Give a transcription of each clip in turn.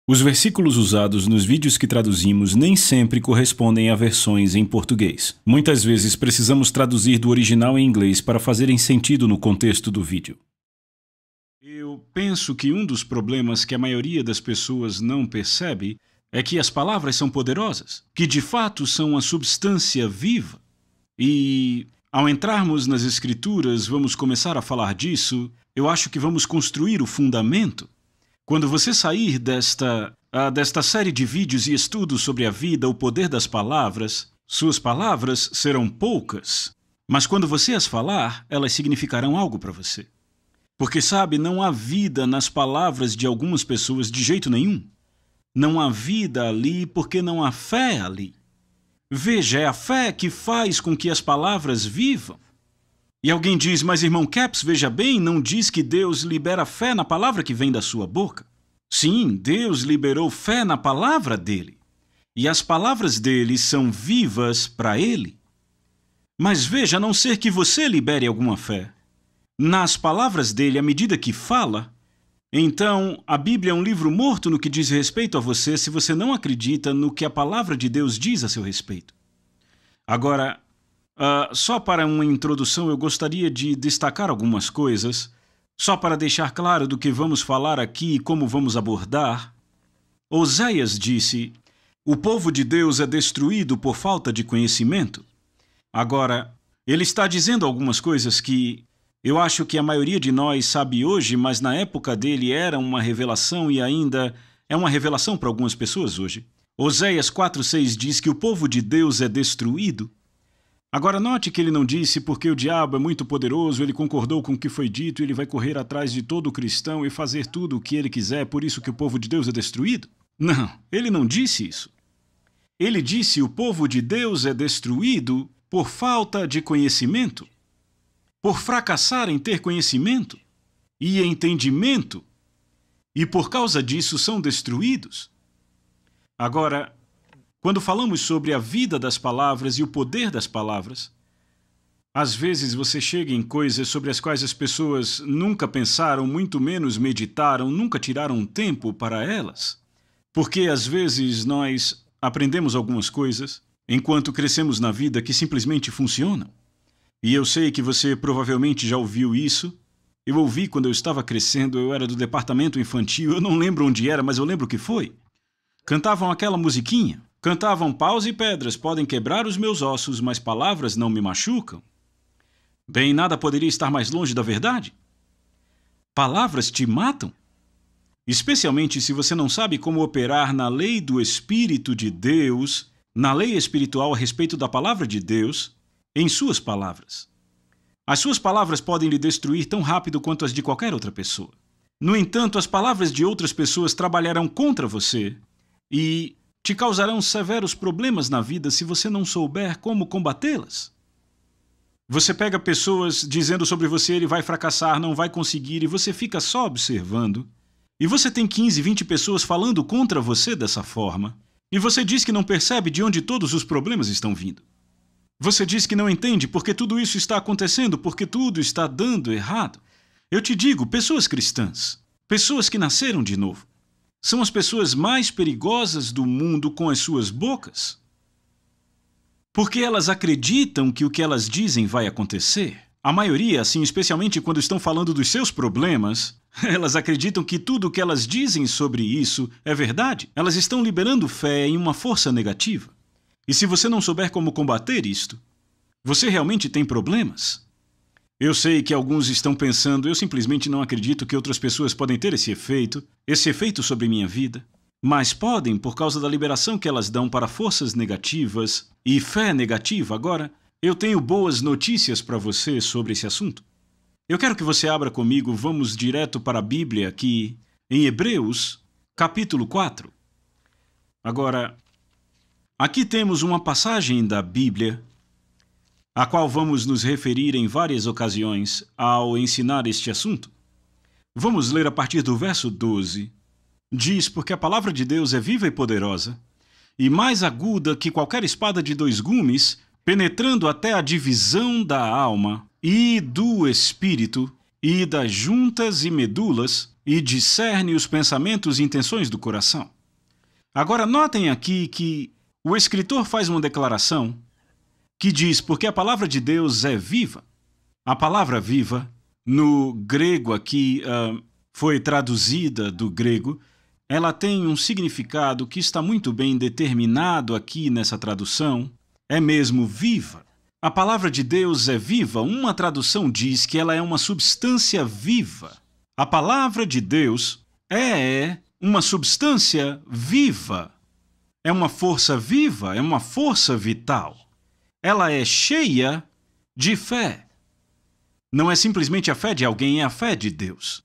Os versículos usados nos vídeos que traduzimos nem sempre correspondem a versões em português. Muitas vezes precisamos traduzir do original em inglês para fazerem sentido no contexto do vídeo. Eu penso que um dos problemas que a maioria das pessoas não percebe é que as palavras são poderosas, que de fato são a substância viva. E, ao entrarmos nas Escrituras, vamos começar a falar disso, eu acho que vamos construir o fundamento. Quando você sair desta série de vídeos e estudos sobre a vida, o poder das palavras, suas palavras serão poucas, mas quando você as falar, elas significarão algo para você. Porque, sabe, não há vida nas palavras de algumas pessoas de jeito nenhum. Não há vida ali porque não há fé ali. Veja, é a fé que faz com que as palavras vivam. E alguém diz, mas irmão Caps, veja bem, não diz que Deus libera fé na palavra que vem da sua boca? Sim, Deus liberou fé na palavra dele. E as palavras dele são vivas para ele. Mas veja, a não ser que você libere alguma fé nas palavras dele à medida que fala, então a Bíblia é um livro morto no que diz respeito a você se você não acredita no que a palavra de Deus diz a seu respeito. Agora, só para uma introdução, eu gostaria de destacar algumas coisas, só para deixar claro do que vamos falar aqui e como vamos abordar. Oséias disse, o povo de Deus é destruído por falta de conhecimento. Agora, ele está dizendo algumas coisas que eu acho que a maioria de nós sabe hoje, mas na época dele era uma revelação e ainda é uma revelação para algumas pessoas hoje. Oséias 4:6 diz que o povo de Deus é destruído. Agora note que ele não disse porque o diabo é muito poderoso, ele concordou com o que foi dito e ele vai correr atrás de todo cristão e fazer tudo o que ele quiser, por isso que o povo de Deus é destruído? Não, ele não disse isso. Ele disse o povo de Deus é destruído por falta de conhecimento, por fracassar em ter conhecimento e entendimento, e por causa disso são destruídos. Agora, quando falamos sobre a vida das palavras e o poder das palavras, às vezes você chega em coisas sobre as quais as pessoas nunca pensaram, muito menos meditaram, nunca tiraram um tempo para elas. Porque às vezes nós aprendemos algumas coisas, enquanto crescemos na vida, que simplesmente funcionam. E eu sei que você provavelmente já ouviu isso. Eu ouvi quando eu estava crescendo, eu era do departamento infantil, eu não lembro onde era, mas eu lembro que foi. Cantavam aquela musiquinha. Cantavam paus e pedras podem quebrar os meus ossos, mas palavras não me machucam. Bem, nada poderia estar mais longe da verdade. Palavras te matam. Especialmente se você não sabe como operar na lei do Espírito de Deus, na lei espiritual a respeito da palavra de Deus, em suas palavras. As suas palavras podem lhe destruir tão rápido quanto as de qualquer outra pessoa. No entanto, as palavras de outras pessoas trabalharão contra você e te causarão severos problemas na vida se você não souber como combatê-las. Você pega pessoas dizendo sobre você, ele vai fracassar, não vai conseguir, e você fica só observando. E você tem 15, 20 pessoas falando contra você dessa forma. E você diz que não percebe de onde todos os problemas estão vindo. Você diz que não entende porque tudo isso está acontecendo, porque tudo está dando errado. Eu te digo, pessoas cristãs, pessoas que nasceram de novo, são as pessoas mais perigosas do mundo com as suas bocas. Porque elas acreditam que o que elas dizem vai acontecer. A maioria, assim, especialmente quando estão falando dos seus problemas, elas acreditam que tudo o que elas dizem sobre isso é verdade. Elas estão liberando fé em uma força negativa. E se você não souber como combater isto, você realmente tem problemas. Eu sei que alguns estão pensando, eu simplesmente não acredito que outras pessoas podem ter esse efeito sobre minha vida. Mas podem por causa da liberação que elas dão para forças negativas e fé negativa. Agora, eu tenho boas notícias para você sobre esse assunto. Eu quero que você abra comigo, vamos direto para a Bíblia aqui, em Hebreus, capítulo 4. Agora, aqui temos uma passagem da Bíblia a qual vamos nos referir em várias ocasiões ao ensinar este assunto. Vamos ler a partir do verso 12. Diz, porque a palavra de Deus é viva e poderosa, e mais aguda que qualquer espada de 2 gumes, penetrando até a divisão da alma e do espírito, e das juntas e medulas, e discerne os pensamentos e intenções do coração. Agora, notem aqui que o escritor faz uma declaração que diz, porque a palavra de Deus é viva. A palavra viva, no grego aqui, foi traduzida do grego, ela tem um significado que está muito bem determinado aqui nessa tradução, é mesmo viva. A palavra de Deus é viva, uma tradução diz que ela é uma substância viva. A palavra de Deus é uma substância viva. É uma força viva, é uma força vital. Ela é cheia de fé. Não é simplesmente a fé de alguém, é a fé de Deus.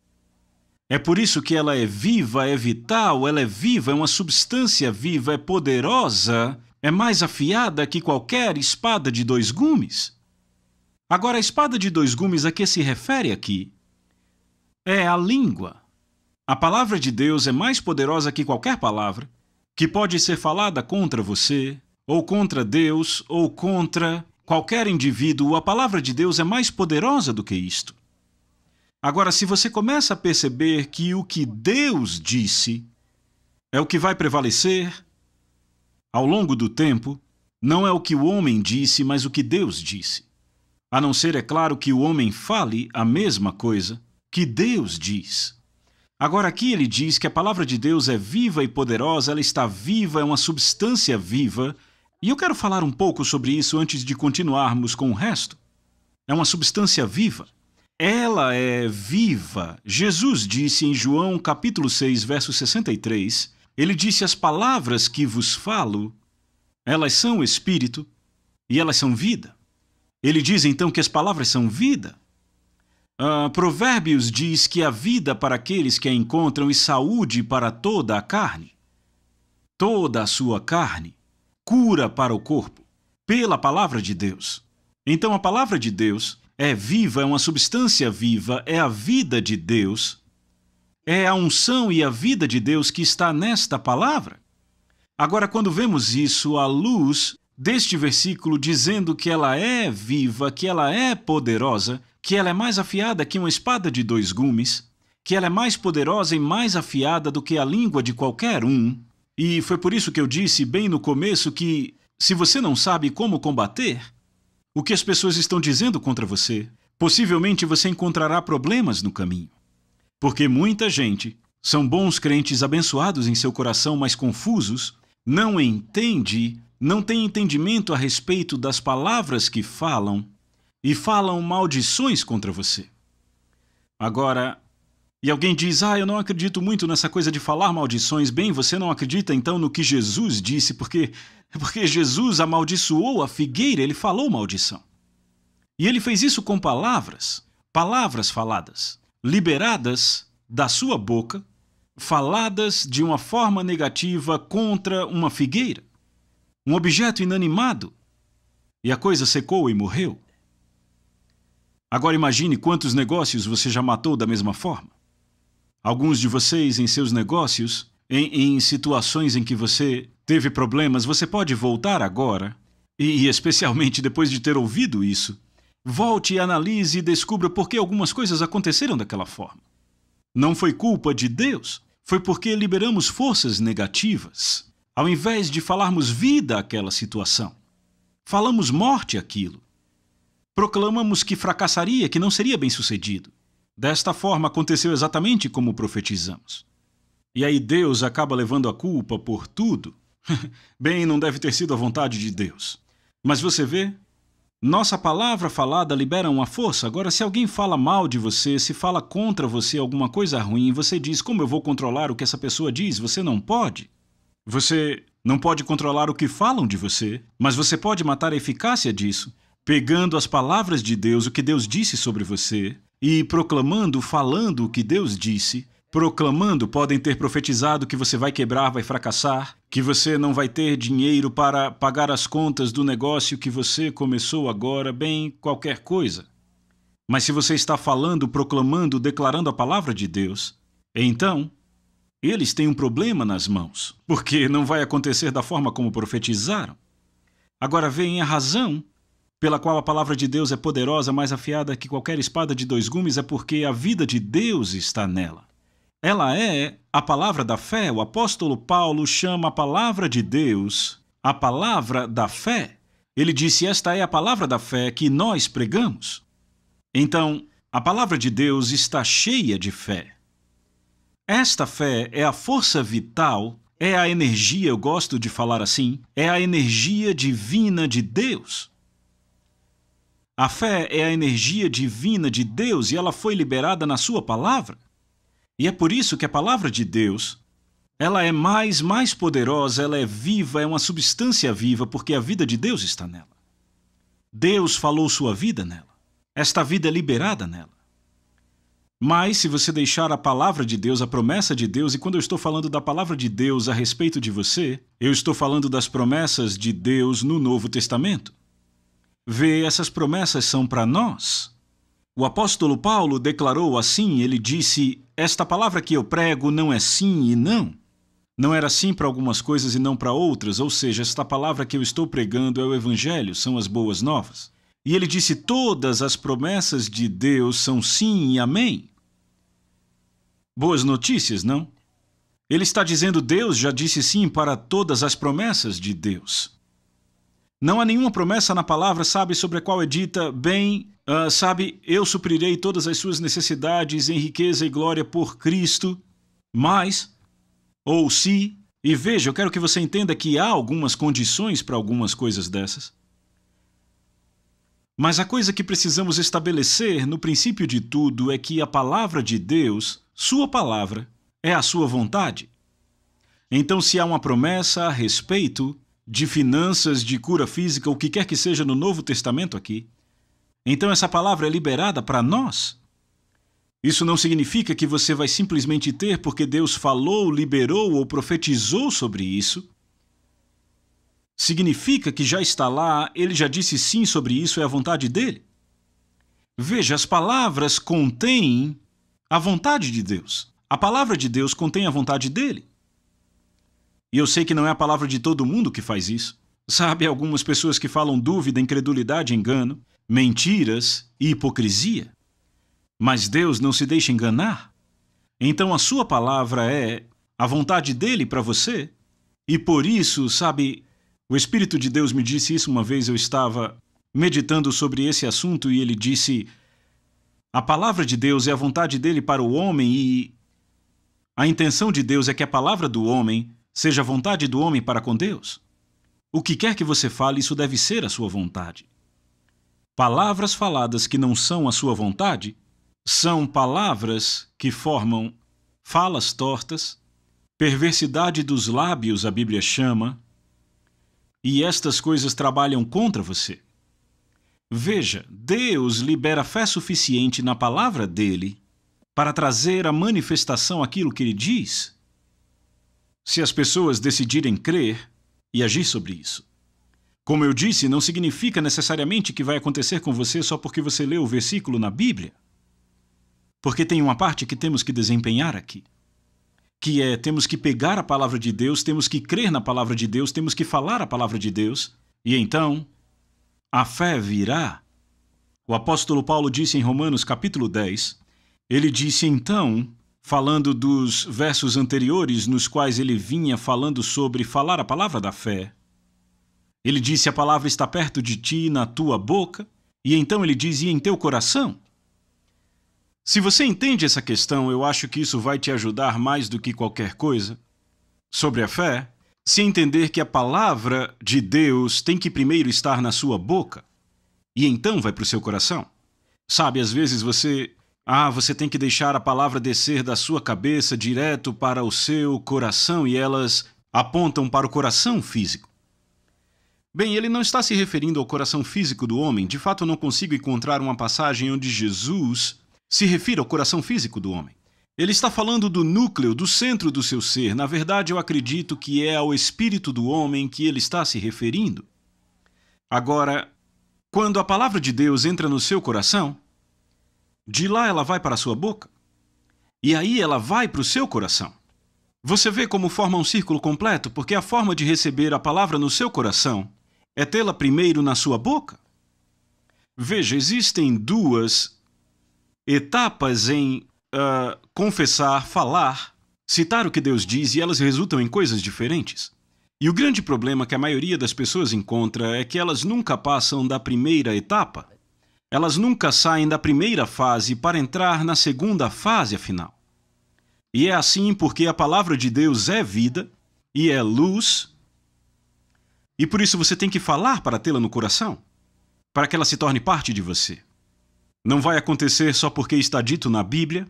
É por isso que ela é viva, é vital, ela é viva, é uma substância viva, é poderosa, é mais afiada que qualquer espada de 2 gumes. Agora, a espada de 2 gumes a que se refere aqui é a língua. A palavra de Deus é mais poderosa que qualquer palavra que pode ser falada contra você, ou contra Deus, ou contra qualquer indivíduo. A palavra de Deus é mais poderosa do que isto. Agora, se você começa a perceber que o que Deus disse é o que vai prevalecer ao longo do tempo, não é o que o homem disse, mas o que Deus disse. A não ser, é claro, que o homem fale a mesma coisa que Deus diz. Agora aqui ele diz que a palavra de Deus é viva e poderosa, ela está viva, é uma substância viva, e eu quero falar um pouco sobre isso antes de continuarmos com o resto. É uma substância viva. Ela é viva. Jesus disse em João capítulo 6, verso 63, ele disse, as palavras que vos falo, elas são espírito e elas são vida. Ele diz então que as palavras são vida. Provérbios diz que a vida para aqueles que a encontram e saúde para toda a carne. Toda a sua carne. Cura para o corpo. Pela palavra de Deus. Então a palavra de Deus é viva, é uma substância viva, é a vida de Deus. É a unção e a vida de Deus que está nesta palavra. Agora, quando vemos isso à luz deste versículo dizendo que ela é viva, que ela é poderosa, que ela é mais afiada que uma espada de 2 gumes, que ela é mais poderosa e mais afiada do que a língua de qualquer um. E foi por isso que eu disse bem no começo que, se você não sabe como combater o que as pessoas estão dizendo contra você, possivelmente você encontrará problemas no caminho. Porque muita gente são bons crentes abençoados em seu coração, mas confusos, não tem entendimento a respeito das palavras que falam e falam maldições contra você. Agora, e alguém diz, eu não acredito muito nessa coisa de falar maldições. Bem, você não acredita então no que Jesus disse, porque Jesus amaldiçoou a figueira, ele falou maldição. E ele fez isso com palavras faladas, liberadas da sua boca, faladas de uma forma negativa contra uma figueira, um objeto inanimado, e a coisa secou e morreu. Agora imagine quantos negócios você já matou da mesma forma. Alguns de vocês em seus negócios, em situações em que você teve problemas, você pode voltar agora, e especialmente depois de ter ouvido isso, volte e analise e descubra por que algumas coisas aconteceram daquela forma. Não foi culpa de Deus, foi porque liberamos forças negativas, ao invés de falarmos vida àquela situação. Falamos morte àquilo. Proclamamos que fracassaria, que não seria bem-sucedido. Desta forma, aconteceu exatamente como profetizamos. E aí Deus acaba levando a culpa por tudo. Bem, não deve ter sido a vontade de Deus. Mas você vê, nossa palavra falada libera uma força. Agora, se alguém fala mal de você, se fala contra você alguma coisa ruim, você diz, como eu vou controlar o que essa pessoa diz? Você não pode. Você não pode controlar o que falam de você, mas você pode matar a eficácia disso, pegando as palavras de Deus, o que Deus disse sobre você, e proclamando, falando o que Deus disse. Proclamando, podem ter profetizado que você vai quebrar, vai fracassar, que você não vai ter dinheiro para pagar as contas do negócio que você começou agora, bem, qualquer coisa. Mas se você está falando, proclamando, declarando a palavra de Deus, então, eles têm um problema nas mãos, porque não vai acontecer da forma como profetizaram. Agora vem a razão pela qual a palavra de Deus é poderosa, mais afiada que qualquer espada de 2 gumes, é porque a vida de Deus está nela. Ela é a palavra da fé. O apóstolo Paulo chama a palavra de Deus a palavra da fé. Ele disse: esta é a palavra da fé que nós pregamos. Então, a palavra de Deus está cheia de fé. Esta fé é a força vital, é a energia, eu gosto de falar assim, é a energia divina de Deus. A fé é a energia divina de Deus e ela foi liberada na sua palavra. E é por isso que a palavra de Deus, ela é mais poderosa, ela é viva, é uma substância viva, porque a vida de Deus está nela. Deus falou sua vida nela. Esta vida é liberada nela. Mas se você deixar a palavra de Deus, a promessa de Deus, e quando eu estou falando da palavra de Deus a respeito de você, eu estou falando das promessas de Deus no Novo Testamento. Vê, essas promessas são para nós. O apóstolo Paulo declarou assim, ele disse: esta palavra que eu prego não é sim e não. Não era sim para algumas coisas e não para outras, ou seja, esta palavra que eu estou pregando é o Evangelho, são as boas novas. E ele disse: todas as promessas de Deus são sim e amém. Boas notícias, não? Ele está dizendo: Deus já disse sim para todas as promessas de Deus. Não há nenhuma promessa na palavra, sabe, sobre a qual é dita: bem, eu suprirei todas as suas necessidades em riqueza e glória por Cristo, mas, ou se, e veja, eu quero que você entenda que há algumas condições para algumas coisas dessas. Mas a coisa que precisamos estabelecer no princípio de tudo é que a palavra de Deus, sua palavra, é a sua vontade. Então, se há uma promessa a respeito de finanças, de cura física, o que quer que seja no Novo Testamento aqui, então essa palavra é liberada para nós. Isso não significa que você vai simplesmente ter porque Deus falou, liberou ou profetizou sobre isso. Significa que já está lá, ele já disse sim sobre isso, é a vontade dele. Veja, as palavras contêm a vontade de Deus. A palavra de Deus contém a vontade dele. E eu sei que não é a palavra de todo mundo que faz isso. Sabe, algumas pessoas que falam dúvida, incredulidade, engano, mentiras e hipocrisia. Mas Deus não se deixa enganar. Então a sua palavra é a vontade dele para você. E por isso, sabe, o Espírito de Deus me disse isso uma vez, eu estava meditando sobre esse assunto e ele disse: a palavra de Deus é a vontade dele para o homem e a intenção de Deus é que a palavra do homem seja a vontade do homem para com Deus. O que quer que você fale, isso deve ser a sua vontade. Palavras faladas que não são a sua vontade são palavras que formam falas tortas, perversidade dos lábios, a Bíblia chama, e estas coisas trabalham contra você. Veja, Deus libera fé suficiente na palavra dele para trazer à manifestação aquilo que ele diz, se as pessoas decidirem crer e agir sobre isso. Como eu disse, não significa necessariamente que vai acontecer com você só porque você leu o versículo na Bíblia. Porque tem uma parte que temos que desempenhar aqui, que é, temos que pegar a palavra de Deus, temos que crer na palavra de Deus, temos que falar a palavra de Deus, e então a fé virá. O apóstolo Paulo disse em Romanos capítulo 10, ele disse então, falando dos versos anteriores nos quais ele vinha falando sobre falar a palavra da fé, ele disse: a palavra está perto de ti, na tua boca, e então ele diz: e em teu coração. Se você entende essa questão, eu acho que isso vai te ajudar mais do que qualquer coisa sobre a fé, se entender que a palavra de Deus tem que primeiro estar na sua boca, e então vai para o seu coração. Sabe, às vezes você tem que deixar a palavra descer da sua cabeça direto para o seu coração e elas apontam para o coração físico. Bem, ele não está se referindo ao coração físico do homem. De fato, eu não consigo encontrar uma passagem onde Jesus se refira ao coração físico do homem. Ele está falando do núcleo, do centro do seu ser. Na verdade, eu acredito que é ao espírito do homem que ele está se referindo. Agora, quando a palavra de Deus entra no seu coração, de lá ela vai para a sua boca. E aí ela vai para o seu coração. Você vê como forma um círculo completo, porque a forma de receber a palavra no seu coração é tê-la primeiro na sua boca. Veja, existem duas etapas em confessar, falar, citar o que Deus diz e elas resultam em coisas diferentes. E o grande problema que a maioria das pessoas encontra é que elas nunca passam da primeira etapa. Elas nunca saem da primeira fase para entrar na segunda fase, afinal. E é assim porque a palavra de Deus é vida e é luz. E por isso você tem que falar para tê-la no coração, para que ela se torne parte de você. Não vai acontecer só porque está dito na Bíblia.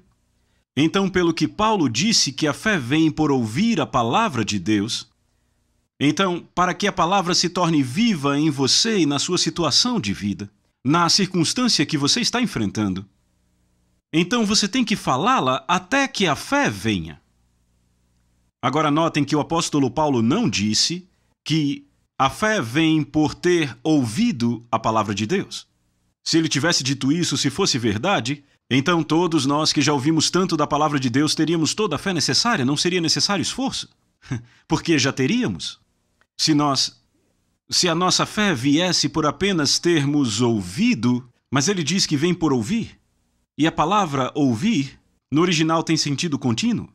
Então, pelo que Paulo disse que a fé vem por ouvir a palavra de Deus, então, para que a palavra se torne viva em você e na sua situação de vida, na circunstância que você está enfrentando, então você tem que falá-la até que a fé venha. Agora notem que o apóstolo Paulo não disse que a fé vem por ter ouvido a palavra de Deus. Se ele tivesse dito isso, se fosse verdade, então todos nós que já ouvimos tanto da palavra de Deus teríamos toda a fé necessária, não seria necessário esforço, porque já teríamos. Se a nossa fé viesse por apenas termos ouvido, mas ele diz que vem por ouvir, e a palavra ouvir, no original tem sentido contínuo.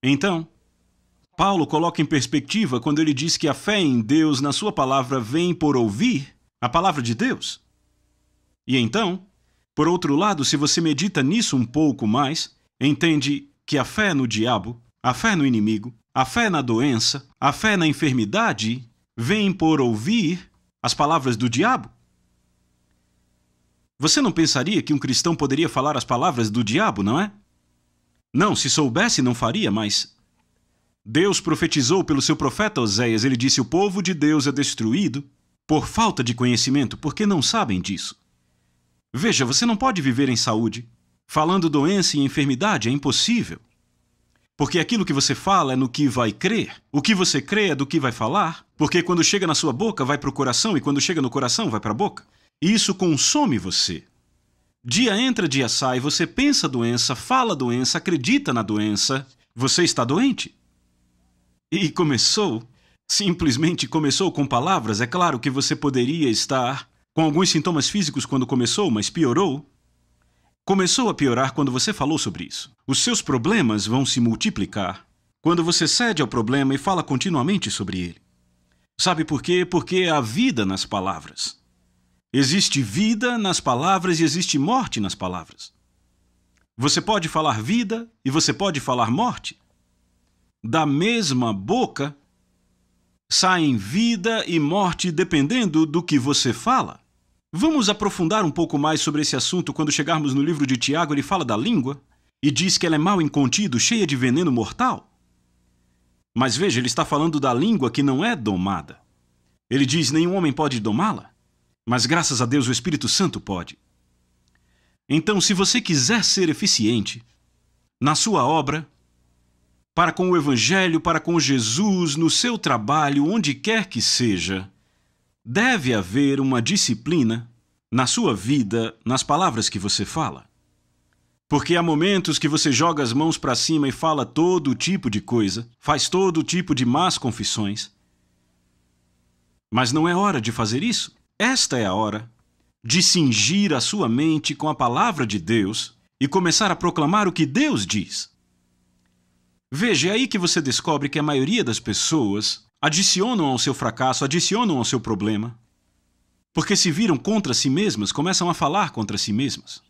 Então, Paulo coloca em perspectiva quando ele diz que a fé em Deus, na sua palavra, vem por ouvir a palavra de Deus. E então, por outro lado, se você medita nisso um pouco mais, entende que a fé no diabo, a fé no inimigo, a fé na doença, a fé na enfermidade, vem por ouvir as palavras do diabo. Você não pensaria que um cristão poderia falar as palavras do diabo, não é? Não, se soubesse não faria, mas Deus profetizou pelo seu profeta Oséias. Ele disse: o povo de Deus é destruído por falta de conhecimento, porque não sabem disso. Veja, você não pode viver em saúde falando doença e enfermidade, é impossível. Porque aquilo que você fala é no que vai crer. O que você crê é do que vai falar, porque quando chega na sua boca vai para o coração e quando chega no coração vai para a boca. E isso consome você. Dia entra, dia sai, você pensa a doença, fala a doença, acredita na doença, você está doente. E simplesmente começou com palavras. É claro que você poderia estar com alguns sintomas físicos quando começou, mas piorou. Começou a piorar quando você falou sobre isso. Os seus problemas vão se multiplicar quando você cede ao problema e fala continuamente sobre ele. Sabe por quê? Porque há vida nas palavras. Existe vida nas palavras e existe morte nas palavras. Você pode falar vida e você pode falar morte. Da mesma boca saem vida e morte dependendo do que você fala. Vamos aprofundar um pouco mais sobre esse assunto quando chegarmos no livro de Tiago. Ele fala da língua e diz que ela é mal incontido, cheia de veneno mortal. Mas veja, ele está falando da língua que não é domada. Ele diz: nenhum homem pode domá-la, mas graças a Deus o Espírito Santo pode. Então, se você quiser ser eficiente na sua obra, para com o Evangelho, para com Jesus, no seu trabalho, onde quer que seja, deve haver uma disciplina na sua vida, nas palavras que você fala. Porque há momentos que você joga as mãos para cima e fala todo tipo de coisa, faz todo tipo de más confissões. Mas não é hora de fazer isso. Esta é a hora de cingir a sua mente com a palavra de Deus e começar a proclamar o que Deus diz. Veja, é aí que você descobre que a maioria das pessoas adicionam ao seu fracasso, adicionam ao seu problema, porque se viram contra si mesmas, começam a falar contra si mesmas.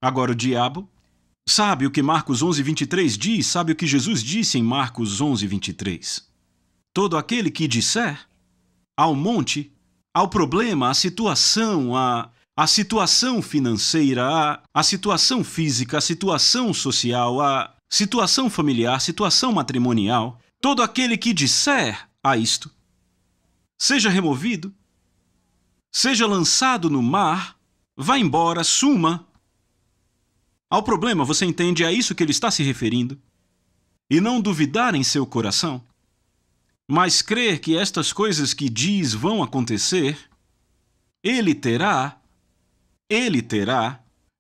Agora o diabo sabe o que Marcos 11:23 diz, sabe o que Jesus disse em Marcos 11:23. Todo aquele que disser ao monte, ao problema, à situação, à situação financeira, à situação física, à situação social, à situação familiar, situação matrimonial, todo aquele que disser a isto, seja removido, seja lançado no mar, vá embora, suma. Ao problema, você entende, é a isso que ele está se referindo. E não duvidar em seu coração, mas crer que estas coisas que diz vão acontecer, ele terá.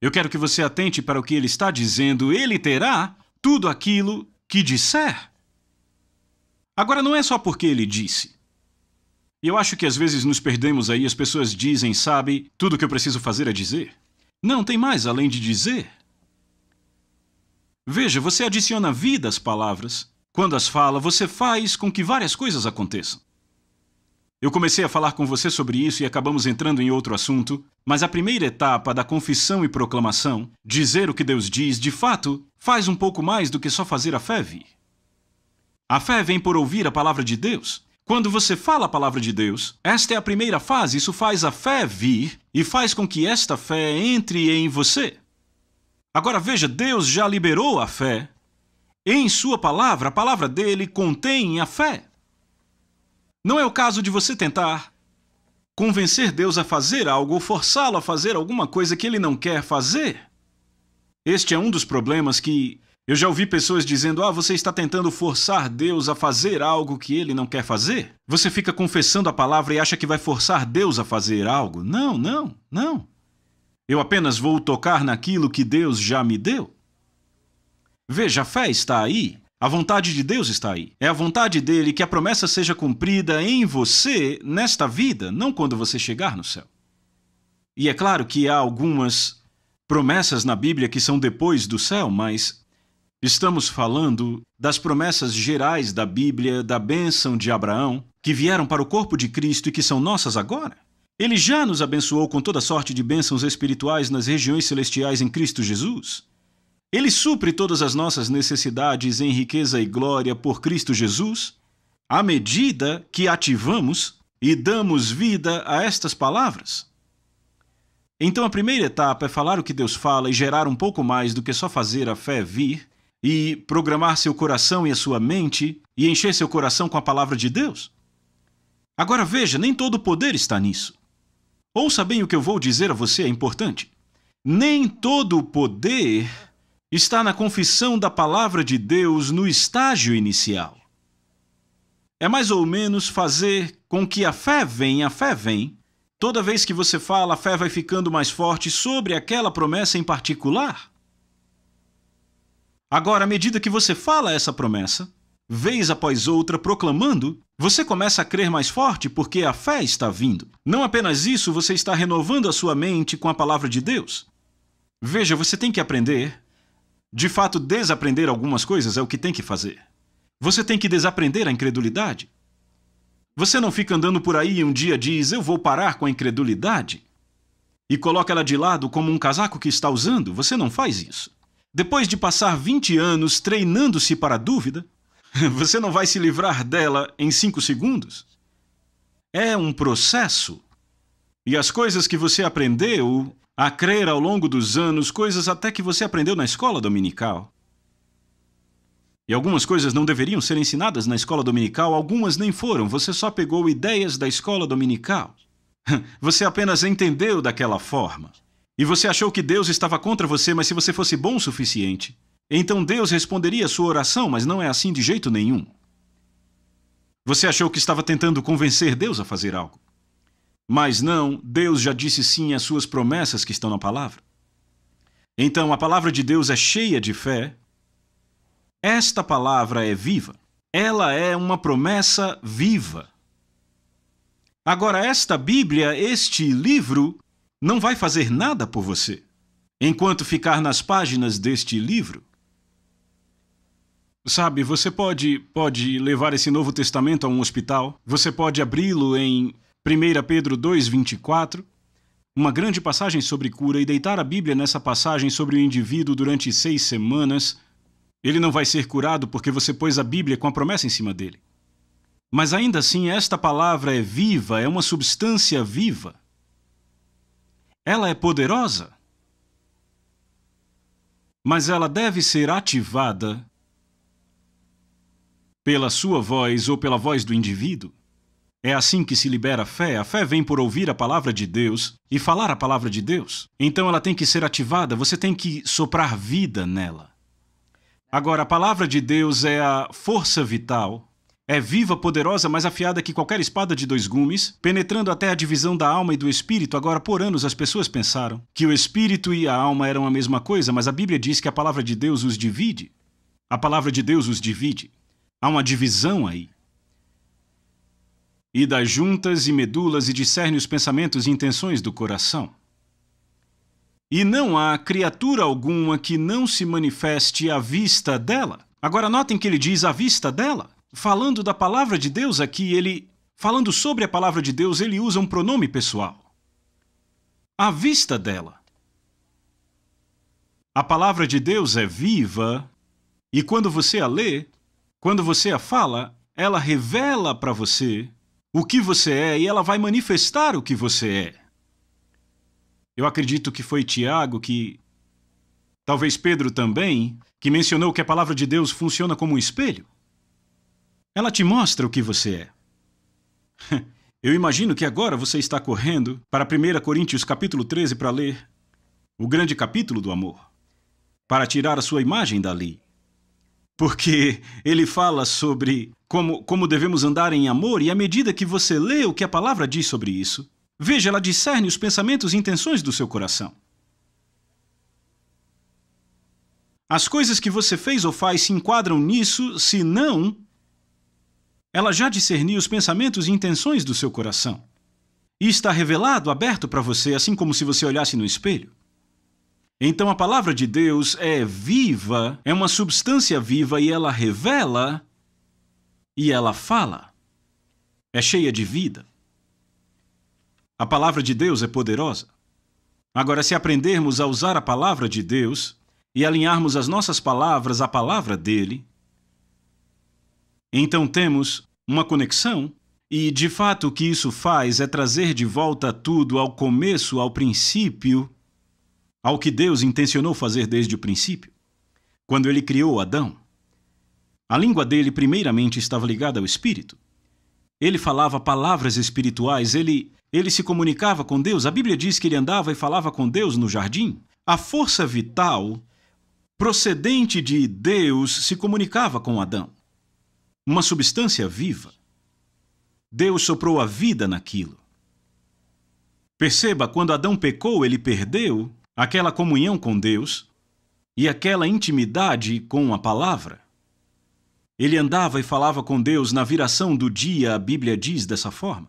Eu quero que você atente para o que ele está dizendo. Ele terá tudo aquilo que disser. Agora, não é só porque ele disse. E eu acho que às vezes nos perdemos aí, as pessoas dizem, sabe, tudo que eu preciso fazer é dizer. Não, tem mais além de dizer. Veja, você adiciona vida às palavras. Quando as fala, você faz com que várias coisas aconteçam. Eu comecei a falar com você sobre isso e acabamos entrando em outro assunto, mas a primeira etapa da confissão e proclamação, dizer o que Deus diz, de fato, faz um pouco mais do que só fazer a fé vir. A fé vem por ouvir a palavra de Deus. Quando você fala a palavra de Deus, esta é a primeira fase, isso faz a fé vir e faz com que esta fé entre em você. Agora veja, Deus já liberou a fé. Em sua palavra, a palavra dele contém a fé. Não é o caso de você tentar convencer Deus a fazer algo ou forçá-lo a fazer alguma coisa que ele não quer fazer. Este é um dos problemas que eu já ouvi pessoas dizendo: você está tentando forçar Deus a fazer algo que ele não quer fazer. Você fica confessando a palavra e acha que vai forçar Deus a fazer algo. Não, não, não. Eu apenas vou tocar naquilo que Deus já me deu. Veja, a fé está aí. A vontade de Deus está aí. É a vontade dele que a promessa seja cumprida em você nesta vida, não quando você chegar no céu. E é claro que há algumas promessas na Bíblia que são depois do céu, mas estamos falando das promessas gerais da Bíblia, da bênção de Abraão, que vieram para o corpo de Cristo e que são nossas agora. Ele já nos abençoou com toda sorte de bênçãos espirituais nas regiões celestiais em Cristo Jesus. Ele supre todas as nossas necessidades em riqueza e glória por Cristo Jesus, à medida que ativamos e damos vida a estas palavras. Então a primeira etapa é falar o que Deus fala e gerar um pouco mais do que só fazer a fé vir e programar seu coração e a sua mente e encher seu coração com a palavra de Deus. Agora veja, nem todo o poder está nisso. Ouça bem o que eu vou dizer a você, é importante. Nem todo o poder está na confissão da palavra de Deus no estágio inicial. É mais ou menos fazer com que a fé vem. Toda vez que você fala, a fé vai ficando mais forte sobre aquela promessa em particular. Agora, à medida que você fala essa promessa, vez após outra proclamando, você começa a crer mais forte porque a fé está vindo. Não apenas isso, você está renovando a sua mente com a palavra de Deus. Veja, você tem que aprender. De fato, desaprender algumas coisas é o que tem que fazer. Você tem que desaprender a incredulidade. Você não fica andando por aí e um dia diz: eu vou parar com a incredulidade, e coloca ela de lado como um casaco que está usando. Você não faz isso. Depois de passar 20 anos treinando-se para a dúvida, você não vai se livrar dela em 5 segundos. É um processo. E as coisas que você aprendeu a crer ao longo dos anos, coisas até que você aprendeu na escola dominical. E algumas coisas não deveriam ser ensinadas na escola dominical, algumas nem foram, você só pegou ideias da escola dominical. Você apenas entendeu daquela forma. E você achou que Deus estava contra você, mas se você fosse bom o suficiente, então Deus responderia a sua oração, mas não é assim de jeito nenhum. Você achou que estava tentando convencer Deus a fazer algo. Mas não, Deus já disse sim às suas promessas que estão na palavra. Então, a palavra de Deus é cheia de fé. Esta palavra é viva. Ela é uma promessa viva. Agora, esta Bíblia, este livro, não vai fazer nada por você enquanto ficar nas páginas deste livro. Sabe, você pode levar esse Novo Testamento a um hospital, você pode abri-lo em 1 Pedro 2:24, uma grande passagem sobre cura, e deitar a Bíblia nessa passagem sobre o indivíduo durante 6 semanas. Ele não vai ser curado porque você pôs a Bíblia com a promessa em cima dele. Mas ainda assim, esta palavra é viva, é uma substância viva. Ela é poderosa. Mas ela deve ser ativada pela sua voz ou pela voz do indivíduo. É assim que se libera a fé. A fé vem por ouvir a palavra de Deus e falar a palavra de Deus. Então ela tem que ser ativada, você tem que soprar vida nela. Agora, a palavra de Deus é a força vital. É viva, poderosa, mais afiada que qualquer espada de 2 gumes, penetrando até a divisão da alma e do espírito. Agora, por anos, as pessoas pensaram que o espírito e a alma eram a mesma coisa, mas a Bíblia diz que a palavra de Deus os divide. A palavra de Deus os divide. Há uma divisão aí. E das juntas e medulas e discerne os pensamentos e intenções do coração. e não há criatura alguma que não se manifeste à vista dela. Agora notem que ele diz à vista dela. Falando da palavra de Deus aqui, falando sobre a palavra de Deus, ele usa um pronome pessoal. À vista dela. A palavra de Deus é viva, e quando você a lê, quando você a fala, ela revela para você o que você é e ela vai manifestar o que você é. Eu acredito que foi Tiago talvez Pedro também, que mencionou que a palavra de Deus funciona como um espelho. Ela te mostra o que você é. Eu imagino que agora você está correndo para 1 Coríntios capítulo 13 para ler o grande capítulo do amor, para tirar a sua imagem dali. Porque ele fala sobre como devemos andar em amor, e à medida que você lê o que a palavra diz sobre isso, veja, ela discerne os pensamentos e intenções do seu coração. As coisas que você fez ou faz se enquadram nisso, se não, ela já discerniu os pensamentos e intenções do seu coração. E está revelado, aberto para você, assim como se você olhasse no espelho. Então a palavra de Deus é viva, é uma substância viva, e ela revela e ela fala. É cheia de vida. A palavra de Deus é poderosa. Agora, se aprendermos a usar a palavra de Deus e alinharmos as nossas palavras à palavra dele, então temos uma conexão, e de fato o que isso faz é trazer de volta tudo ao começo, ao princípio, ao que Deus intencionou fazer desde o princípio. Quando ele criou Adão, a língua dele primeiramente estava ligada ao Espírito. Ele falava palavras espirituais, ele se comunicava com Deus. A Bíblia diz que ele andava e falava com Deus no jardim. A força vital procedente de Deus se comunicava com Adão. Uma substância viva. Deus soprou a vida naquilo. Perceba, quando Adão pecou, ele perdeu aquela comunhão com Deus e aquela intimidade com a palavra. Ele andava e falava com Deus na viração do dia, a Bíblia diz dessa forma.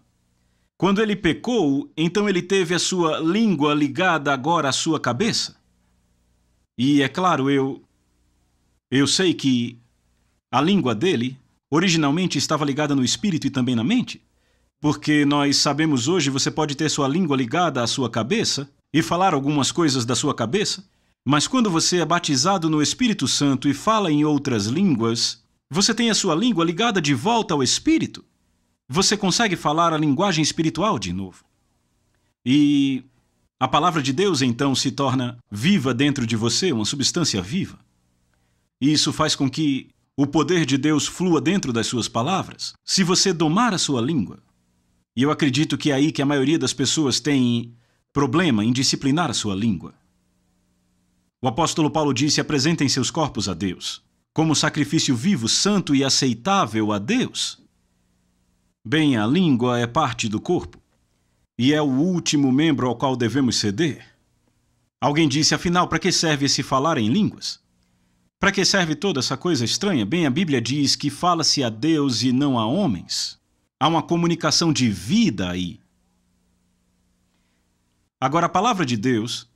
Quando ele pecou, então ele teve a sua língua ligada agora à sua cabeça. E é claro, eu sei que a língua dele originalmente estava ligada no espírito e também na mente, porque nós sabemos hoje você pode ter sua língua ligada à sua cabeça e falar algumas coisas da sua cabeça, mas quando você é batizado no Espírito Santo e fala em outras línguas, você tem a sua língua ligada de volta ao Espírito. Você consegue falar a linguagem espiritual de novo. E a palavra de Deus então se torna viva dentro de você, uma substância viva. E isso faz com que o poder de Deus flua dentro das suas palavras, se você domar a sua língua. E eu acredito que é aí que a maioria das pessoas tem problema em disciplinar a sua língua. O apóstolo Paulo disse: apresentem seus corpos a Deus, como sacrifício vivo, santo e aceitável a Deus. Bem, a língua é parte do corpo, e é o último membro ao qual devemos ceder. Alguém disse: afinal, para que serve esse falar em línguas? Para que serve toda essa coisa estranha? Bem, a Bíblia diz que fala-se a Deus e não a homens. Há uma comunicação de vida aí. Agora, a palavra de Deus,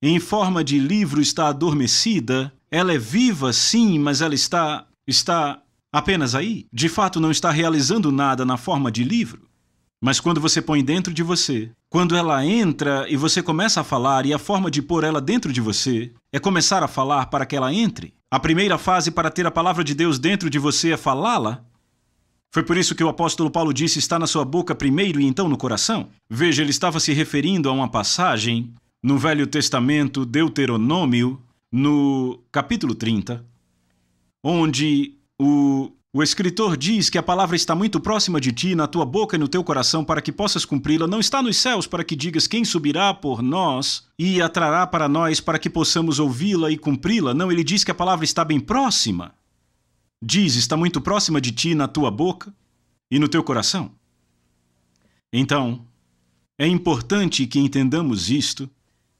em forma de livro, está adormecida. Ela é viva, sim, mas ela está apenas aí. De fato, não está realizando nada na forma de livro. Mas quando você põe dentro de você, quando ela entra e você começa a falar, e a forma de pôr ela dentro de você é começar a falar para que ela entre. A primeira fase para ter a palavra de Deus dentro de você é falá-la. Foi por isso que o apóstolo Paulo disse: está na sua boca primeiro e então no coração. Veja, ele estava se referindo a uma passagem no Velho Testamento, Deuteronômio, no capítulo 30, onde o escritor diz que a palavra está muito próxima de ti, na tua boca e no teu coração, para que possas cumpri-la. Não está nos céus para que digas: quem subirá por nós e a trará para nós para que possamos ouvi-la e cumpri-la. Não, ele diz que a palavra está bem próxima. Diz: está muito próxima de ti, na tua boca e no teu coração. Então, é importante que entendamos isto,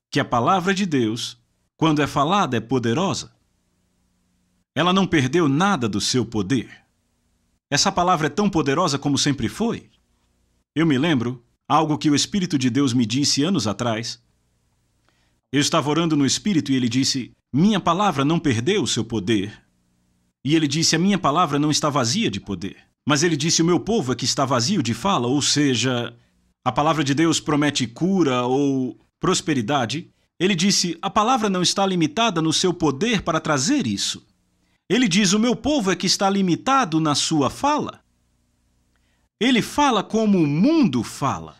que a palavra de Deus, quando é falada, é poderosa. Ela não perdeu nada do seu poder. Essa palavra é tão poderosa como sempre foi. Eu me lembro algo que o Espírito de Deus me disse anos atrás. Eu estava orando no Espírito e ele disse: minha palavra não perdeu o seu poder. E ele disse: a minha palavra não está vazia de poder. Mas ele disse: o meu povo é que está vazio de fala, ou seja, a palavra de Deus promete cura ou prosperidade. Ele disse: a palavra não está limitada no seu poder para trazer isso. Ele diz: o meu povo é que está limitado na sua fala. Ele fala como o mundo fala.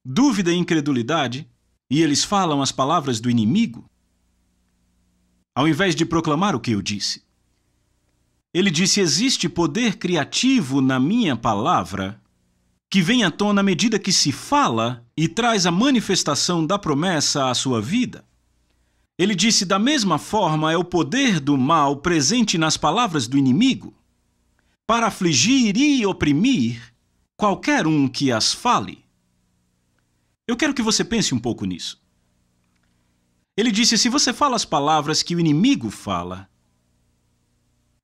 Dúvida e incredulidade, e eles falam as palavras do inimigo, ao invés de proclamar o que eu disse. Ele disse: existe poder criativo na minha palavra que vem à tona à medida que se fala e traz a manifestação da promessa à sua vida. Ele disse: da mesma forma é o poder do mal presente nas palavras do inimigo para afligir e oprimir qualquer um que as fale. Eu quero que você pense um pouco nisso. Ele disse: se você fala as palavras que o inimigo fala,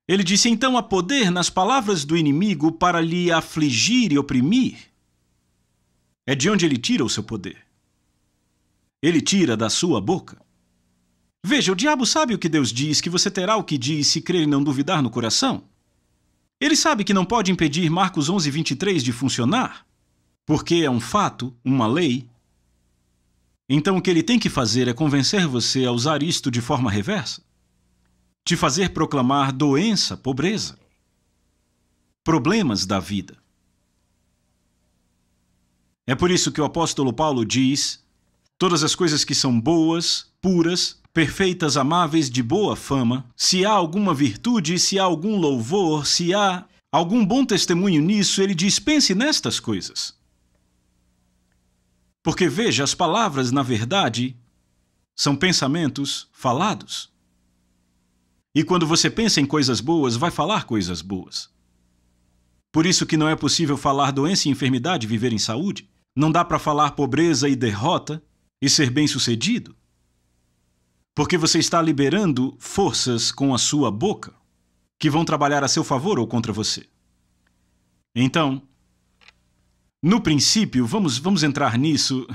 ele disse, então há poder nas palavras do inimigo para lhe afligir e oprimir. É de onde ele tira o seu poder. Ele tira da sua boca. Veja, o diabo sabe o que Deus diz, que você terá o que diz se crer e não duvidar no coração. Ele sabe que não pode impedir Marcos 11:23 de funcionar, porque é um fato, uma lei. Então o que ele tem que fazer é convencer você a usar isto de forma reversa. Te fazer proclamar doença, pobreza, problemas da vida. É por isso que o apóstolo Paulo diz: todas as coisas que são boas, puras, perfeitas, amáveis, de boa fama, se há alguma virtude, se há algum louvor, se há algum bom testemunho nisso, ele diz: pense nestas coisas. Porque veja, as palavras, na verdade, são pensamentos falados. E quando você pensa em coisas boas, vai falar coisas boas. Por isso que não é possível falar doença e enfermidade e viver em saúde. Não dá para falar pobreza e derrota e ser bem-sucedido. Porque você está liberando forças com a sua boca que vão trabalhar a seu favor ou contra você. Então, no princípio, vamos entrar nisso.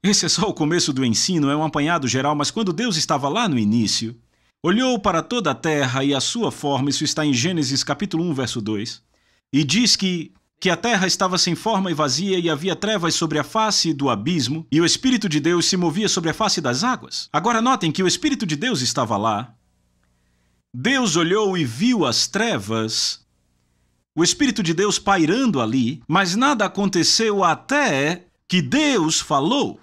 Esse é só o começo do ensino, é um apanhado geral, mas quando Deus estava lá no início, olhou para toda a terra e a sua forma, isso está em Gênesis capítulo 1, verso 2, e diz que a terra estava sem forma e vazia e havia trevas sobre a face do abismo e o Espírito de Deus se movia sobre a face das águas. Agora notem que o Espírito de Deus estava lá. Deus olhou e viu as trevas, o Espírito de Deus pairando ali, mas nada aconteceu até que Deus falou.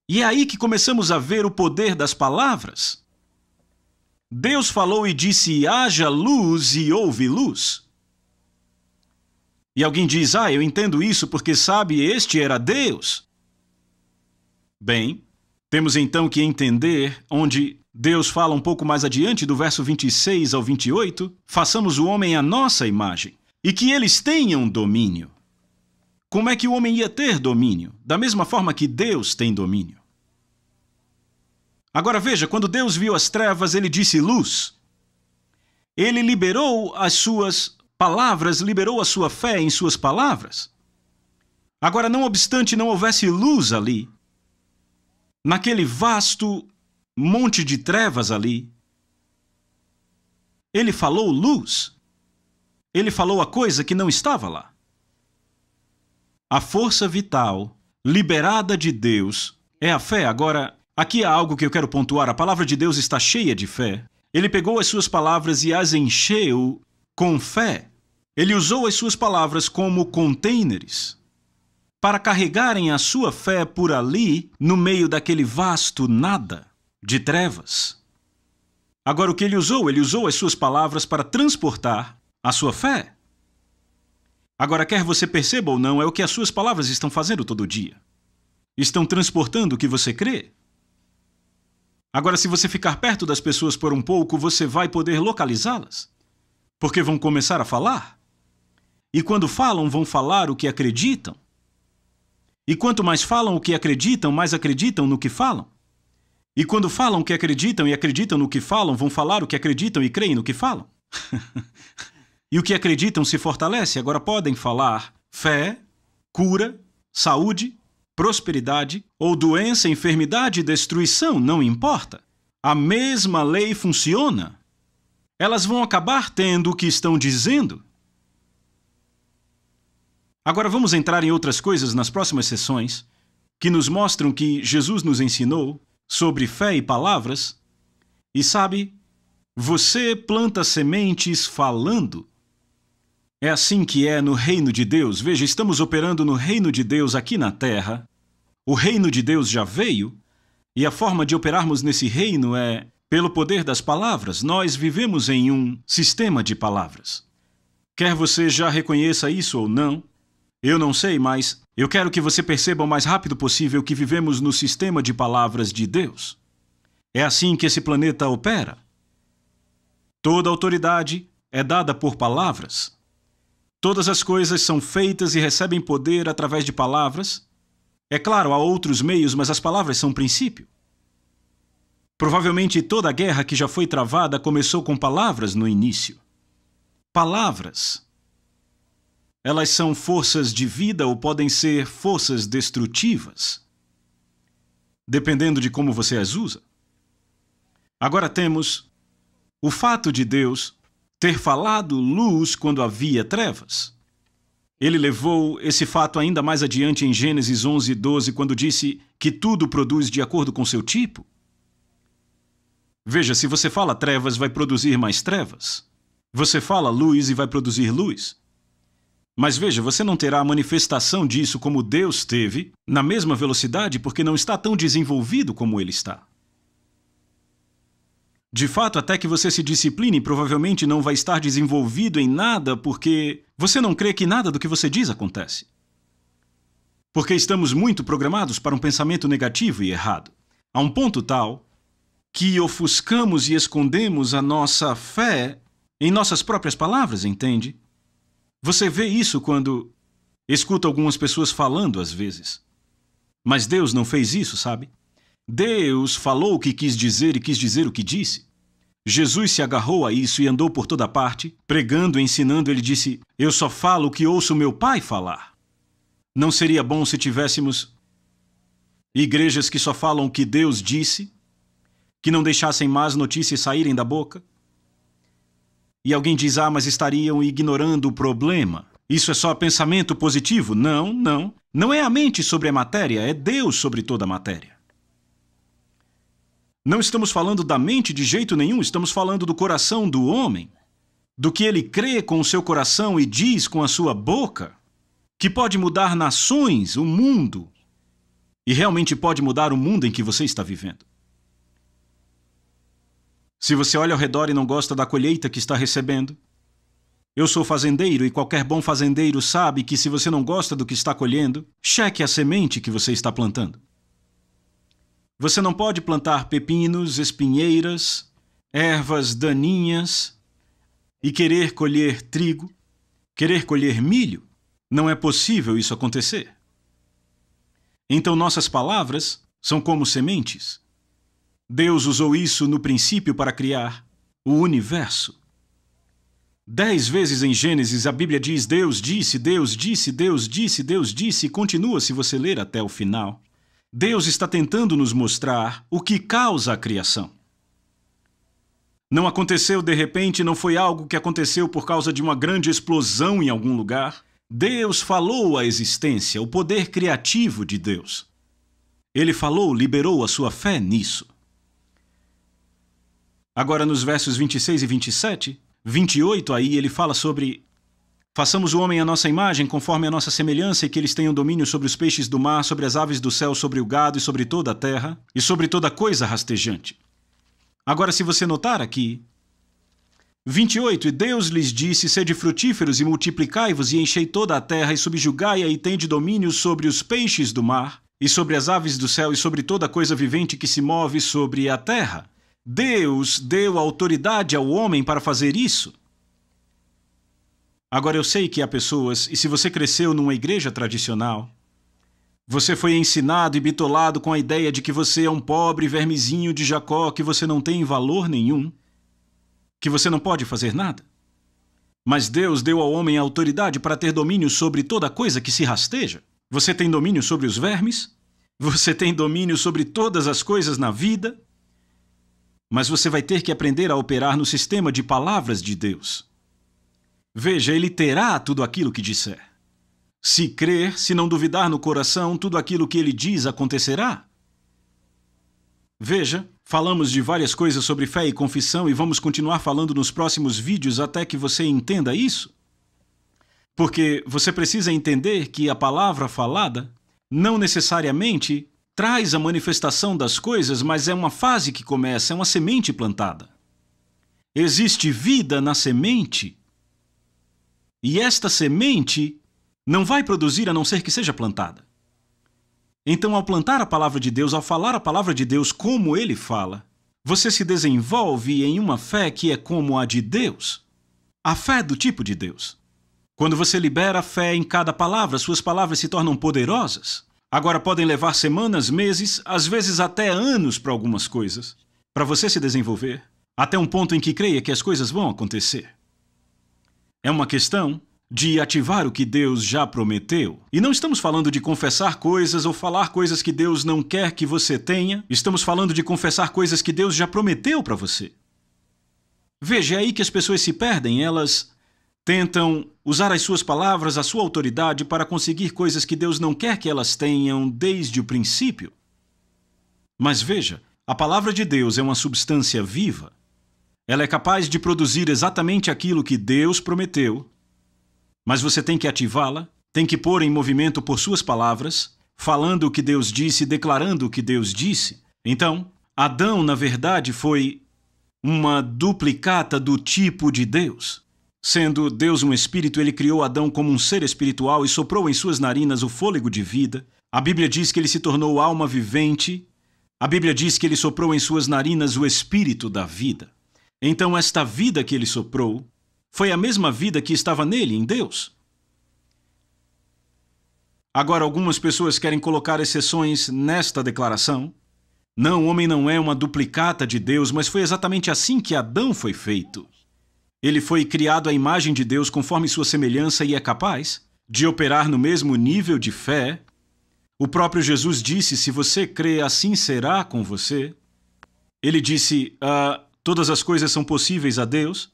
E é aí que começamos a ver o poder das palavras. Deus falou e disse: haja luz, e houve luz. E alguém diz: eu entendo isso porque, sabe, este era Deus. Bem, temos então que entender onde Deus fala um pouco mais adiante, do verso 26 ao 28, façamos o homem à nossa imagem, e que eles tenham domínio. Como é que o homem ia ter domínio? Da mesma forma que Deus tem domínio. Agora veja, quando Deus viu as trevas, ele disse luz. Ele liberou as suas palavras, liberou a sua fé em suas palavras. Agora, não obstante não houvesse luz ali, naquele vasto monte de trevas ali, ele falou luz. Ele falou a coisa que não estava lá. A força vital liberada de Deus é a fé. Agora, aqui há algo que eu quero pontuar. A palavra de Deus está cheia de fé. Ele pegou as suas palavras e as encheu com fé. Ele usou as suas palavras como containers para carregarem a sua fé por ali, no meio daquele vasto nada de trevas. Agora, o que ele usou as suas palavras para transportar a sua fé. Agora, quer você perceba ou não, é o que as suas palavras estão fazendo todo dia. Estão transportando o que você crê. Agora, se você ficar perto das pessoas por um pouco, você vai poder localizá-las. Porque vão começar a falar. E quando falam, vão falar o que acreditam. E quanto mais falam o que acreditam, mais acreditam no que falam. E quando falam o que acreditam e acreditam no que falam, vão falar o que acreditam e creem no que falam. E o que acreditam se fortalece. Agora podem falar fé, cura, saúde, prosperidade, ou doença, enfermidade e destruição, não importa. A mesma lei funciona. Elas vão acabar tendo o que estão dizendo. Agora vamos entrar em outras coisas nas próximas sessões que nos mostram que Jesus nos ensinou sobre fé e palavras. E sabe, você planta sementes falando. É assim que é no reino de Deus. Veja, estamos operando no reino de Deus aqui na Terra. O reino de Deus já veio, e a forma de operarmos nesse reino é pelo poder das palavras. Nós vivemos em um sistema de palavras. Quer você já reconheça isso ou não, eu não sei, mas eu quero que você perceba o mais rápido possível que vivemos no sistema de palavras de Deus. É assim que esse planeta opera. Toda autoridade é dada por palavras. Todas as coisas são feitas e recebem poder através de palavras. É claro, há outros meios, mas as palavras são o princípio. Provavelmente toda a guerra que já foi travada começou com palavras no início. Palavras. Elas são forças de vida ou podem ser forças destrutivas, dependendo de como você as usa. Agora temos o fato de Deus ter falado luz quando havia trevas. Ele levou esse fato ainda mais adiante em Gênesis 11:12, quando disse que tudo produz de acordo com seu tipo. Veja, se você fala trevas, vai produzir mais trevas. Você fala luz e vai produzir luz. Mas veja, você não terá a manifestação disso como Deus teve, na mesma velocidade, porque não está tão desenvolvido como ele está. De fato, até que você se discipline, provavelmente não vai estar desenvolvido em nada, porque você não crê que nada do que você diz acontece. Porque estamos muito programados para um pensamento negativo e errado, a um ponto tal que ofuscamos e escondemos a nossa fé em nossas próprias palavras, entende? Você vê isso quando escuta algumas pessoas falando às vezes. Mas Deus não fez isso, sabe? Deus falou o que quis dizer e quis dizer o que disse. Jesus se agarrou a isso e andou por toda parte, pregando e ensinando. Ele disse, eu só falo o que ouço meu Pai falar. Não seria bom se tivéssemos igrejas que só falam o que Deus disse, que não deixassem más notícias saírem da boca? E alguém diz, mas estariam ignorando o problema. Isso é só pensamento positivo? Não, não. Não é a mente sobre a matéria, é Deus sobre toda a matéria. Não estamos falando da mente de jeito nenhum, estamos falando do coração do homem, do que ele crê com o seu coração e diz com a sua boca, que pode mudar nações, o mundo, e realmente pode mudar o mundo em que você está vivendo. Se você olha ao redor e não gosta da colheita que está recebendo, eu sou fazendeiro e qualquer bom fazendeiro sabe que se você não gosta do que está colhendo, cheque a semente que você está plantando. Você não pode plantar pepinos, espinheiras, ervas daninhas e querer colher trigo, querer colher milho. Não é possível isso acontecer. Então nossas palavras são como sementes. Deus usou isso no princípio para criar o universo. 10 vezes em Gênesis a Bíblia diz Deus disse, Deus disse, Deus disse, Deus disse, e continua se você ler até o final. Deus está tentando nos mostrar o que causa a criação. Não aconteceu de repente, não foi algo que aconteceu por causa de uma grande explosão em algum lugar. Deus falou a existência, o poder criativo de Deus. Ele falou, liberou a sua fé nisso. Agora nos versos 26 e 27, 28 aí ele fala sobre façamos o homem à nossa imagem, conforme a nossa semelhança, e que eles tenham domínio sobre os peixes do mar, sobre as aves do céu, sobre o gado e sobre toda a terra, e sobre toda coisa rastejante. Agora se você notar aqui, 28, e Deus lhes disse, sede frutíferos e multiplicai-vos e enchei toda a terra e subjugai-a e tende domínio sobre os peixes do mar, e sobre as aves do céu e sobre toda coisa vivente que se move sobre a terra. Deus deu autoridade ao homem para fazer isso. Agora eu sei que há pessoas, e se você cresceu numa igreja tradicional, você foi ensinado e bitolado com a ideia de que você é um pobre vermezinho de Jacó, que você não tem valor nenhum, que você não pode fazer nada. Mas Deus deu ao homem a autoridade para ter domínio sobre toda coisa que se rasteja. Você tem domínio sobre os vermes? Você tem domínio sobre todas as coisas na vida? Mas você vai ter que aprender a operar no sistema de palavras de Deus. Veja, Ele terá tudo aquilo que disser. Se crer, se não duvidar no coração, tudo aquilo que Ele diz acontecerá. Veja, falamos de várias coisas sobre fé e confissão e vamos continuar falando nos próximos vídeos até que você entenda isso. Porque você precisa entender que a palavra falada não necessariamente traz a manifestação das coisas, mas é uma fase que começa, é uma semente plantada. Existe vida na semente e esta semente não vai produzir a não ser que seja plantada. Então, ao plantar a palavra de Deus, ao falar a palavra de Deus como Ele fala, você se desenvolve em uma fé que é como a de Deus. A fé do tipo de Deus. Quando você libera a fé em cada palavra, suas palavras se tornam poderosas. Agora podem levar semanas, meses, às vezes até anos para algumas coisas, para você se desenvolver, até um ponto em que creia que as coisas vão acontecer. É uma questão de ativar o que Deus já prometeu. E não estamos falando de confessar coisas ou falar coisas que Deus não quer que você tenha. Estamos falando de confessar coisas que Deus já prometeu para você. Veja, é aí que as pessoas se perdem. Elas tentam usar as suas palavras, a sua autoridade para conseguir coisas que Deus não quer que elas tenham desde o princípio. Mas veja, a palavra de Deus é uma substância viva. Ela é capaz de produzir exatamente aquilo que Deus prometeu. Mas você tem que ativá-la, tem que pôr em movimento por suas palavras, falando o que Deus disse, declarando o que Deus disse. Então, Adão, na verdade, foi uma duplicata do tipo de Deus. Sendo Deus um espírito, Ele criou Adão como um ser espiritual e soprou em suas narinas o fôlego de vida. A Bíblia diz que ele se tornou alma vivente. A Bíblia diz que ele soprou em suas narinas o espírito da vida. Então, esta vida que ele soprou foi a mesma vida que estava nele, em Deus. Agora, algumas pessoas querem colocar exceções nesta declaração. Não, o homem não é uma duplicata de Deus, mas foi exatamente assim que Adão foi feito. Ele foi criado à imagem de Deus conforme sua semelhança e é capaz de operar no mesmo nível de fé. O próprio Jesus disse, se você crê, assim será com você. Ele disse, todas as coisas são possíveis a Deus.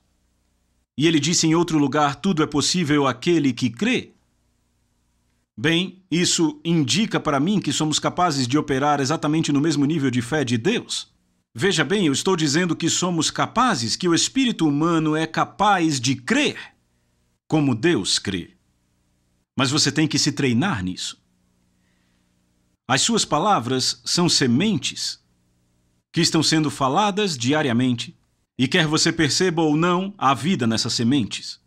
E ele disse em outro lugar, tudo é possível àquele que crê. Bem, isso indica para mim que somos capazes de operar exatamente no mesmo nível de fé de Deus. Veja bem, eu estou dizendo que somos capazes, que o espírito humano é capaz de crer como Deus crê. Mas você tem que se treinar nisso. As suas palavras são sementes que estão sendo faladas diariamente. E quer você perceba ou não, há vida nessas sementes.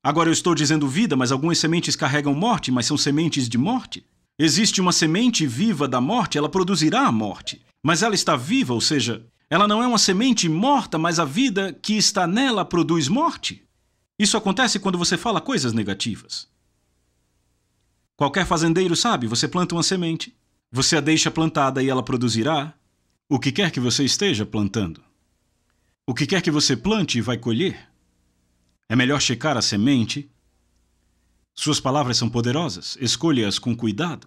Agora eu estou dizendo vida, mas algumas sementes carregam morte, mas são sementes de morte. Existe uma semente viva da morte, ela produzirá a morte. Mas ela está viva, ou seja, ela não é uma semente morta, mas a vida que está nela produz morte. Isso acontece quando você fala coisas negativas. Qualquer fazendeiro sabe, você planta uma semente, você a deixa plantada e ela produzirá o que quer que você esteja plantando. O que quer que você plante, vai colher. É melhor checar a semente. Suas palavras são poderosas, escolha-as com cuidado.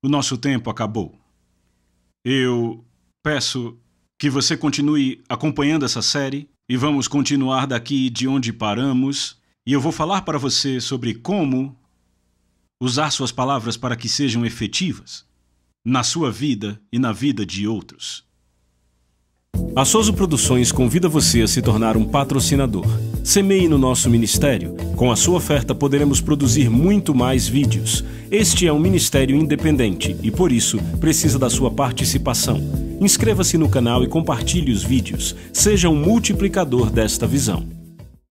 O nosso tempo acabou. Eu peço que você continue acompanhando essa série e vamos continuar daqui de onde paramos. E eu vou falar para você sobre como usar suas palavras para que sejam efetivas na sua vida e na vida de outros. A Soso Produções convida você a se tornar um patrocinador. Semeie no nosso ministério. Com a sua oferta poderemos produzir muito mais vídeos. Este é um ministério independente e, por isso, precisa da sua participação. Inscreva-se no canal e compartilhe os vídeos. Seja um multiplicador desta visão.